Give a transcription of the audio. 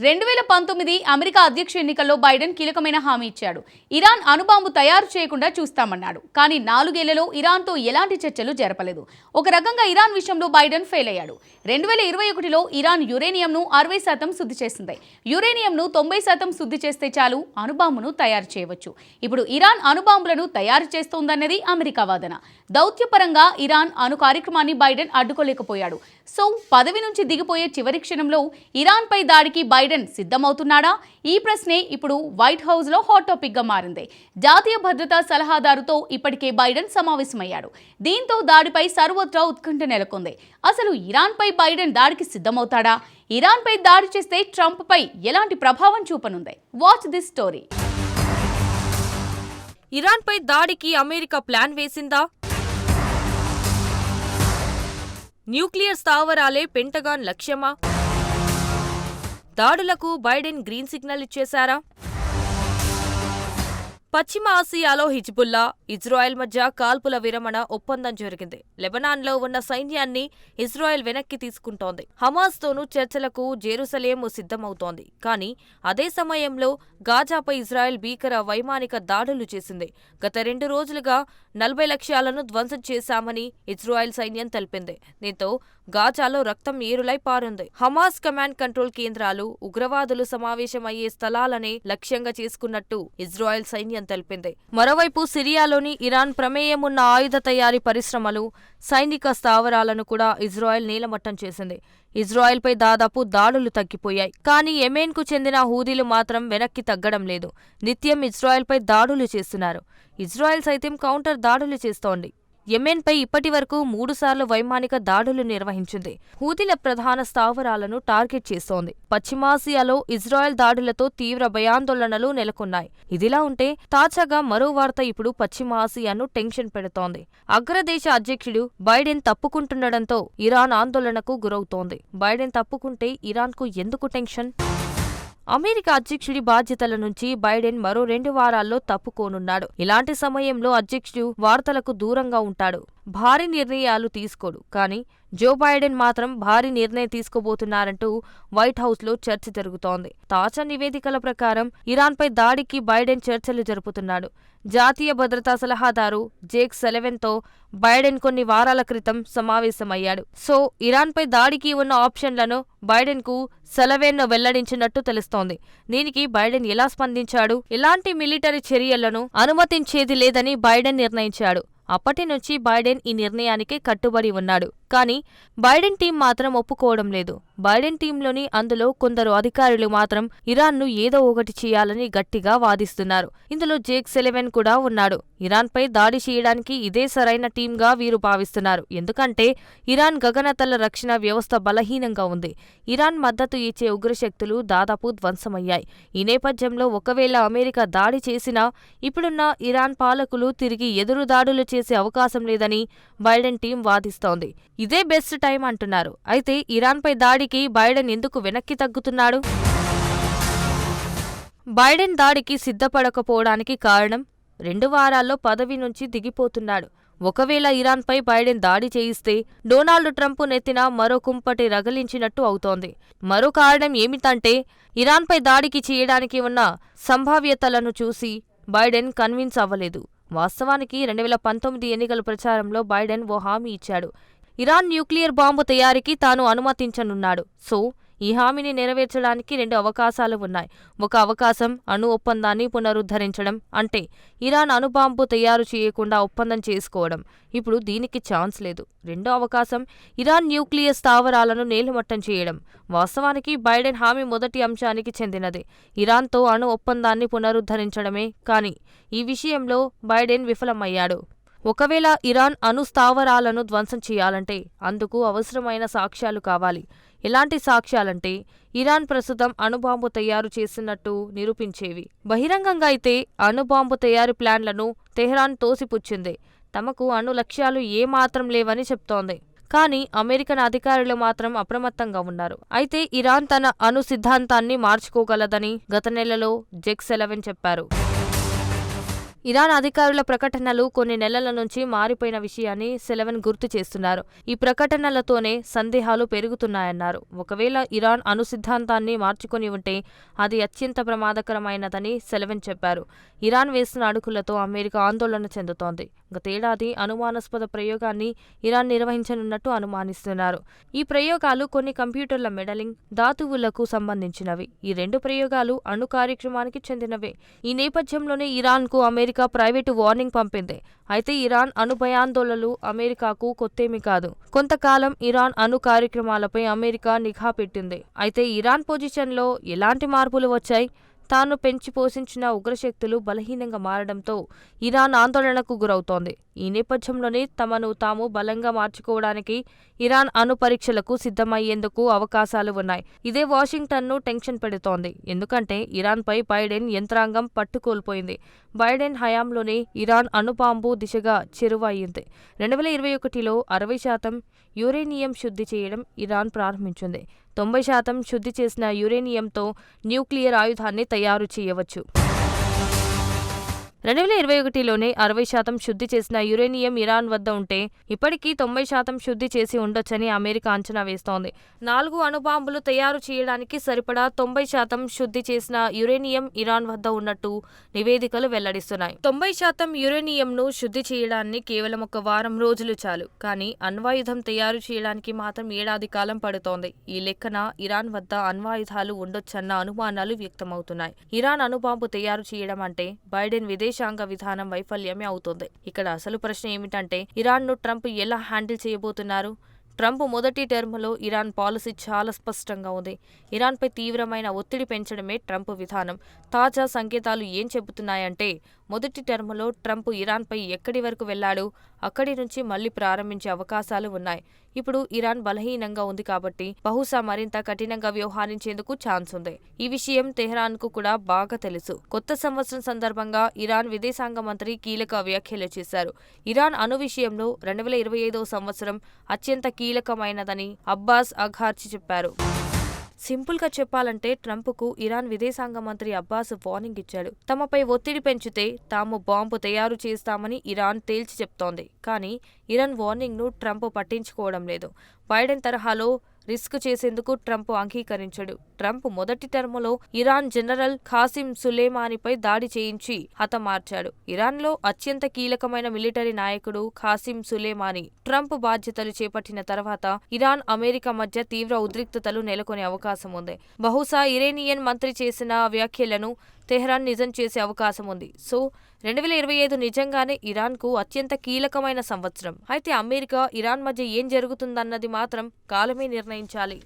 2019 America అధ్యక్ష ఎన్నికల్లో Biden కీలకమైన హామీ ఇచ్చాడు. ఇరాన్ అణుబాంబు తయారు చేయకుండా చూస్తామన్నాడు. కానీ 4 ఏళ్లలో ఇరాన్తో ఎలాంటి చర్చలు జరపలేదు. ఒక రకంగా ఇరాన్ విషయంలో బైడెన్ ఫెయిల్ అయ్యాడు. 2021లో ఇరాన్ యురేనియంను 60% శుద్ధి చేసింది. యురేనియంను 90% శుద్ధి చేస్తే చాలు అణుబాంబును తయారు చేయవచ్చు. ఇప్పుడు ఇరాన్ అణుబాంబులను తయారు చేస్తోందన్నది అమెరికా వాదన. దౌత్యపరంగా ఇరాన్ అణు కార్యక్రమాన్ని బైడెన్ అడ్డుకోలేకపోయాడు. సో పదవి నుంచి దిగిపోయే చివరి క్షణంలో ఇరాన్పై దాడికి బైడెన్ సిద్ధమవుతున్నాడా? ఈ ప్రశ్నే ఇప్పుడు వైట్ హౌస్లో హాట్ టాపిక్గా మారింది. జాతీయ భద్రతా సలహాదారుతో ఇప్పటికే బైడెన్ సమావేశమయ్యాడు. దీంతో దాడిపై సర్వత్రా ఉత్కంఠ నెలకొంది. అసలు ఇరాన్పై బైడెన్ దాడికి సిద్ధమవుతాడా? ఇరాన్పై దాడి చేస్తే ట్రంప్పై ఎలాంటి ప్రభావం చూపనుంది? Watch this story. ఇరాన్పై దాడికి అమెరికా ప్లాన్ వేసిందా? న్యూక్లియర్ స్థావరాలే పెంటగాన్ లక్ష్యమా? దాడులకు బైడెన్ గ్రీన్ సిగ్నల్ ఇచ్చేశారా? పశ్చిమ ఆసియాలో హిజ్బుల్లా, ఇజ్రాయెల్ మధ్య కాల్పుల విరమణ ఒప్పందం జరిగింది. లెబనాన్లో ఉన్న సైన్యాన్ని ఇజ్రాయెల్ వెనక్కి తీసుకుంటోంది. హమాస్తోనూ చర్చలకు జెరూసలేం సిద్ధమవుతోంది. కానీ అదే సమయంలో గాజాపై ఇజ్రాయెల్ భీకర వైమానిక దాడులు చేసింది. గత 2 రోజులుగా 40 లక్ష్యాలను ధ్వంసం చేశామని ఇజ్రాయెల్ సైన్యం తెలిపింది. దీంతో గాజాలో రక్తం ఏరులై పారుంది. హమాస్ కమాండ్ కంట్రోల్ కేంద్రాలు, ఉగ్రవాదులు సమావేశమయ్యే స్థలాలనే లక్ష్యంగా చేసుకున్నట్టు ఇజ్రాయెల్ సైన్యం తెలిపింది. మరోవైపు సిరియాలోని ఇరాన్ ప్రమేయం ఉన్న ఆయుధ తయారీ పరిశ్రమలు, సైనిక స్థావరాలను కూడా ఇజ్రాయెల్ నేలమట్టం చేసింది. ఇజ్రాయెల్పై దాదాపు దాడులు తగ్గిపోయాయి. కానీ యెమెన్కు చెందిన హూదీలు మాత్రం వెనక్కి తగ్గడం లేదు. నిత్యం ఇజ్రాయెల్పై దాడులు చేస్తున్నారు. ఇజ్రాయెల్ సైతం కౌంటర్ దాడులు చేస్తోంది. యెమెన్పై ఇప్పటివరకు 3 సార్లు వైమానిక దాడులు నిర్వహించింది. హూదీల ప్రధాన స్థావరాలను టార్గెట్ చేస్తోంది. పశ్చిమాసియాలో ఇజ్రాయెల్ దాడులతో తీవ్ర భయాందోళనలు నెలకొన్నాయి. ఇదిలా ఉంటే తాజాగా మరో వార్త ఇప్పుడు పశ్చిమ ఆసియాను టెన్షన్ పెడుతోంది. అగ్రదేశ అధ్యక్షుడు బైడెన్ తప్పుకుంటుండటంతో ఇరాన్ ఆందోళనకు గురవుతోంది. బైడెన్ తప్పుకుంటే ఇరాన్కు ఎందుకు టెన్షన్? అమెరికా అధ్యక్షుడి బాధ్యతల నుంచి బైడెన్ మరో 2 వారాల్లో తప్పుకోనున్నాడు. ఇలాంటి సమయంలో అధ్యక్షుడు వార్తలకు దూరంగా ఉంటాడు. భారీ నిర్ణయాలు తీసుకోడు. కానీ జో బైడెన్ మాత్రం భారీ నిర్ణయం తీసుకోబోతున్నారంటూ వైట్ హౌస్లో చర్చ జరుగుతోంది. తాజా నివేదికల ప్రకారం ఇరాన్పై దాడికి బైడెన్ చర్చలు జరుపుతున్నాడు. జాతీయ భద్రతా సలహాదారు జేక్ సలివన్తో బైడెన్ కొన్ని వారాల క్రితం సమావేశమయ్యాడు. సో ఇరాన్పై దాడికి ఉన్న ఆప్షన్లను బైడెన్కు సలివన్ వెల్లడించినట్టు తెలుస్తోంది. దీనికి బైడెన్ ఎలా స్పందించాడు? ఎలాంటి మిలిటరీ చర్యలను అనుమతించేది లేదని బైడెన్ నిర్ణయించాడు. అప్పటి నుంచి బైడెన్ ఈ నిర్ణయానికి కట్టుబడి ఉన్నాడు. కానీ బైడెన్ టీం మాత్రం ఒప్పుకోవడం లేదు. బైడెన్ టీంలోని అందులో కొందరు అధికారులు మాత్రం ఇరాన్ను ఏదో ఒకటి చేయాలని గట్టిగా వాదిస్తున్నారు. ఇందులో జేక్ సలివన్ కూడా ఉన్నాడు. ఇరాన్పై దాడి చేయడానికి ఇదే సరైన టీంగా వీరు భావిస్తున్నారు. ఎందుకంటే ఇరాన్ గగనతల రక్షణ వ్యవస్థ బలహీనంగా ఉంది. ఇరాన్ మద్దతు ఇచ్చే ఉగ్రశక్తులు దాదాపు ధ్వంసమయ్యాయి. ఈ నేపథ్యంలో ఒకవేళ అమెరికా దాడి చేసినా ఇప్పుడున్న ఇరాన్ పాలకులు తిరిగి ఎదురు దాడులు చేసే అవకాశం లేదని బైడెన్ టీం వాదిస్తోంది. ఇదే బెస్ట్ టైం అంటున్నారు. అయితే ఇరాన్పై దాడికి బైడెన్ ఎందుకు వెనక్కి తగ్గుతున్నాడు? బైడెన్ దాడికి సిద్ధపడకపోవడానికి కారణం 2 వారాల్లో పదవి నుంచి దిగిపోతున్నాడు. ఒకవేళ ఇరాన్పై బైడెన్ దాడి చేయిస్తే డొనాల్డ్ ట్రంప్ నెత్తిన మరో కుంపటి రగిలించినట్టు అవుతోంది. మరో కారణం ఏమిటంటే ఇరాన్పై దాడికి చేయడానికి ఉన్న సంభావ్యతలను చూసి బైడెన్ కన్విన్స్ అవ్వలేదు. వాస్తవానికి 2019 ఎన్నికల ప్రచారంలో బైడెన్ ఓ హామీ ఇచ్చాడు. ఇరాన్ న్యూక్లియర్ బాంబు తయారీకి తాను అనుమతించనున్నాడు. సో ఈ హామీని నెరవేర్చడానికి 2 అవకాశాలు ఉన్నాయి. ఒక అవకాశం అణు ఒప్పందాన్ని పునరుద్ధరించడం, అంటే ఇరాన్ అణుబాంబు తయారు చేయకుండా ఒప్పందం చేసుకోవడం. ఇప్పుడు దీనికి ఛాన్స్ లేదు. రెండో అవకాశం ఇరాన్ న్యూక్లియర్ స్థావరాలను నేలమట్టం చేయడం. వాస్తవానికి బైడెన్ హామీ మొదటి అంశానికి చెందినదే, ఇరాన్తో అణు ఒప్పందాన్ని పునరుద్ధరించడమే. కానీ ఈ విషయంలో బైడెన్ విఫలమయ్యాడు. ఒకవేళ ఇరాన్ అణు స్థావరాలను ధ్వంసం చేయాలంటే అందుకు అవసరమైన సాక్ష్యాలు కావాలి. ఎలాంటి సాక్ష్యాలంటే ఇరాన్ ప్రస్తుతం అణుబాంబు తయారు చేస్తున్నట్టు నిరూపించేవి. బహిరంగంగా అయితే అణుబాంబు తయారీ ప్లాన్లను తెహ్రాన్ తోసిపుచ్చింది. తమకు అణు లక్ష్యాలు ఏమాత్రం లేవని చెప్తోంది. కానీ అమెరికన్ అధికారులు మాత్రం అప్రమత్తంగా ఉన్నారు. అయితే ఇరాన్ తన అణు సిద్ధాంతాన్ని మార్చుకోగలదని గత నెలలో జేక్ సలివన్ చెప్పారు. ఇరాన్ అధికారుల ప్రకటనలు కొన్ని నెలల నుంచి మారిపోయిన విషయాన్ని సెలెవన్ గుర్తు చేస్తున్నారు. ఈ ప్రకటనలతోనే సందేహాలు పెరుగుతున్నాయన్నారు. ఒకవేళ ఇరాన్ అణు సిద్ధాంతాన్ని మార్చుకొని ఉంటే అది అత్యంత ప్రమాదకరమైనదని సెలెవన్ చెప్పారు. ఇరాన్ వేస్తున్న అడుగులతో అమెరికా ఆందోళన చెందుతోంది. గతేడాది అనుమానాస్పద ప్రయోగాన్ని ఇరాన్ నిర్వహించనున్నట్టు అనుమానిస్తున్నారు. ఈ ప్రయోగాలు కొన్ని కంప్యూటర్ల మెడలింగ్, ధాతువులకు సంబంధించినవి. ఈ 2 ప్రయోగాలు అణు కార్యక్రమానికి చెందినవే. ఈ నేపథ్యంలోనే ఇరాన్కు అమెరికా ప్రైవేటు వార్నింగ్ పంపింది. అయితే ఇరాన్ అణు భయాందోళనలు అమెరికాకు కొత్తేమీ కాదు. కొంతకాలం ఇరాన్ అణు కార్యక్రమాలపై అమెరికా నిఘా పెట్టింది. అయితే ఇరాన్ పొజిషన్లో ఎలాంటి మార్పులు వచ్చాయి? తాను పెంచి పోషించిన ఉగ్రశక్తులు బలహీనంగా మారడంతో ఇరాన్ ఆందోళనకు గురవుతోంది. ఈ నేపథ్యంలోనే తమను తాము బలంగా మార్చుకోవడానికి ఇరాన్ అణు పరీక్షలకు సిద్ధమయ్యేందుకు అవకాశాలు ఉన్నాయి. ఇదే వాషింగ్టన్ను టెన్షన్ పెడుతోంది. ఎందుకంటే ఇరాన్పై బైడెన్ యంత్రాంగం పట్టుకోల్పోయింది. బైడెన్ హయాంలోనే ఇరాన్ అణుబాంబు దిశగా చెరువు అయ్యింది. 2021లో 60% యురేనియం శుద్ధి చేయడం ఇరాన్ ప్రారంభించింది. 90% శుద్ధి చేసిన యురేనియంతో న్యూక్లియర్ ఆయుధాన్ని తయారు చేయవచ్చు. 2021లోనే 60% శుద్ధి చేసిన యురేనియం ఇరాన్ వద్ద ఉంటే ఇప్పటికీ 90% శుద్ధి చేసి ఉండొచ్చని అమెరికా అంచనా వేస్తోంది. 4 అణుబాంబులు తయారు చేయడానికి సరిపడా 90% శుద్ధి చేసిన యురేనియం ఇరాన్ వద్ద ఉన్నట్టు నివేదికలు వెల్లడిస్తున్నాయి. 90% యురేనియంను శుద్ధి చేయడానికి కేవలం 1 వారం రోజులు చాలు. కానీ అణ్వాయుధం తయారు చేయడానికి మాత్రం ఏడాది కాలం పడుతోంది. ఈ లెక్కన ఇరాన్ వద్ద అణ్వాయుధాలు ఉండొచ్చన్న అనుమానాలు వ్యక్తమవుతున్నాయి. ఇరాన్ అణుబాంబు తయారు చేయడం అంటే బైడెన్ విదేశాంగ విధానం వైఫల్యమే అవుతుంది. ఇక్కడ అసలు ప్రశ్న ఏమిటంటే ఇరాన్ను ట్రంప్ ఎలా హ్యాండిల్ చేయబోతున్నారు? ట్రంప్ మొదటి టర్మ్లో ఇరాన్ పాలసీ చాలా స్పష్టంగా ఉంది. ఇరాన్పై తీవ్రమైన ఒత్తిడి పెంచడమే ట్రంప్ విధానం. తాజా సంకేతాలు ఏం చెబుతున్నాయంటే మొదటి టర్మ్లో ట్రంప్ ఇరాన్పై ఎక్కడి వరకు వెళ్లాడో అక్కడి నుంచి మళ్లీ ప్రారంభించే అవకాశాలు ఉన్నాయి. ఇప్పుడు ఇరాన్ బలహీనంగా ఉంది కాబట్టి బహుశా మరింత కఠినంగా వ్యవహరించేందుకు ఛాన్స్ ఉంది. ఈ విషయం తెహ్రాన్కు కూడా బాగా తెలుసు. కొత్త సంవత్సరం సందర్భంగా ఇరాన్ విదేశాంగ మంత్రి కీలక వ్యాఖ్యలు చేశారు. ఇరాన్ అణు విషయంలో 2025వ సంవత్సరం అత్యంత కీలకమైనదని అబ్బాస్ అఘార్చి చెప్పారు. సింపుల్గా చెప్పాలంటే ట్రంప్కు ఇరాన్ విదేశాంగ మంత్రి అబ్బాస్ వార్నింగ్ ఇచ్చాడు. తమపై ఒత్తిడి పెంచితే తాము బాంబు తయారు చేస్తామని ఇరాన్ తేల్చి చెప్తోంది. కానీ ఇరాన్ వార్నింగ్ను ట్రంప్ పట్టించుకోవడం లేదు. బైడెన్ తరహాలో రిస్క్ చేసేందుకు ట్రంప్ అంగీకరించడు. ట్రంప్ మొదటి టర్మ్లో ఇరాన్ జనరల్ ఖాసిం సులేమానీపై దాడి చేయించి హతమార్చాడు. ఇరాన్లో అత్యంత కీలకమైన మిలిటరీ నాయకుడు ఖాసిం సులేమానీ ట్రంప్ బాధ్యతలు చేపట్టిన తర్వాత ఇరాన్ అమెరికా మధ్య తీవ్ర ఉద్రిక్తతలు నెలకొనే అవకాశం ఉంది. బహుశా ఇరానియన్ మంత్రి చేసిన వ్యాఖ్యలను తెహ్రాన్ నిజం చేసే అవకాశం ఉంది. సో 2025 నిజంగానే ఇరాన్కు అత్యంత కీలకమైన సంవత్సరం. అయితే అమెరికా, ఇరాన్ మధ్య ఏం జరుగుతుందన్నది మాత్రం కాలమే నిర్ణయించాలి.